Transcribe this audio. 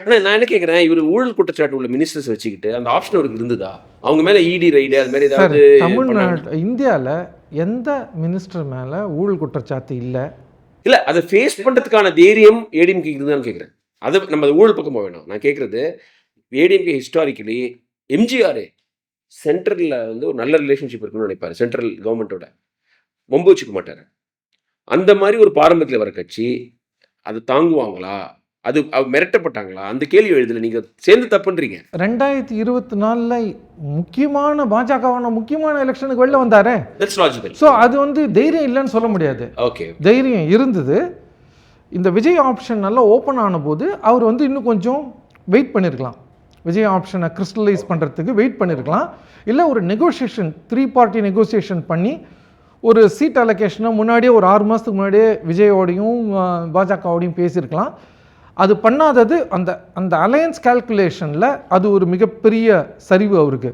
ஆனா நான் என்ன கேட்கிறேன், இவரு ஊழல் குற்றச்சாட்டு உள்ள மினிஸ்டர்ஸ் வச்சுக்கிட்டு அந்த ஆப்ஷன் அவருக்கு இருந்ததா? அவங்க மேல இடி ரைடு அது மாதிரி சார் ஏதாவது பண்ணாங்க? தமிழ்நாடு இந்தியாவில் எந்த மினிஸ்டர் மேலே ஊழல் குற்றச்சாட்டு இல்லை. இல்ல அத ஃபேஸ் பண்றதுக்கான தைரியம் ஏடிஎம்கே இருக்குதான்னு கேட்கிறேன். அது நம்ம அது ஊழல் பக்கம் போக வேணாம். நான் கேட்கிறது ஏடிஎம்கே ஹிஸ்டாரிக்கலி எம்ஜிஆர் சென்ட்ரல்ல வந்து ஒரு நல்ல ரிலேஷன்ஷிப் இருக்கணும்னு நினைப்பாரு. சென்ட்ரல் கவர்மெண்ட்டோட. வம்பு வச்சுக்க மாட்டாரு. அந்த மாரி ஒரு பாரம்பரியத்துல வர கட்சி, அது தாங்குவாங்களா? அது மிரட்டப்பட்டாங்களா? அந்த கேள்வி எழுதுல நீங்க சேர்ந்து தப்புன்றீங்க. 2024 முக்கியமான பாஜகவான முக்கியமான எலெக்ஷனுக்கு வெளில வந்தாரே. That's logical. ஸோ அது வந்து தைரியம் இல்லைன்னு சொல்ல முடியாது. ஓகே. தைரியம் இருந்தது. இந்த விஜய் ஆப்ஷன் நல்லா ஓப்பன் ஆனபோது அவர் வந்து இன்னும் கொஞ்சம் வெயிட் பண்ணியிருக்கலாம். விஜய் ஆப்ஷனை கிறிஸ்டலைஸ் பண்ணுறதுக்கு வெயிட் பண்ணியிருக்கலாம். இல்லை ஒரு நெகோசியேஷன் 3 பார்ட்டி நெகோசியேஷன் பண்ணி ஒரு சீட் அலோகேஷனை முன்னாடியே ஒரு 6 மாதத்துக்கு முன்னாடியே விஜயோடையும் பாஜகவோடையும் பேசியிருக்கலாம். அது பண்ணாதது அந்த அந்த அலையன்ஸ் கால்குலேஷனில் அது ஒரு மிகப்பெரிய சரிவு அவருக்கு.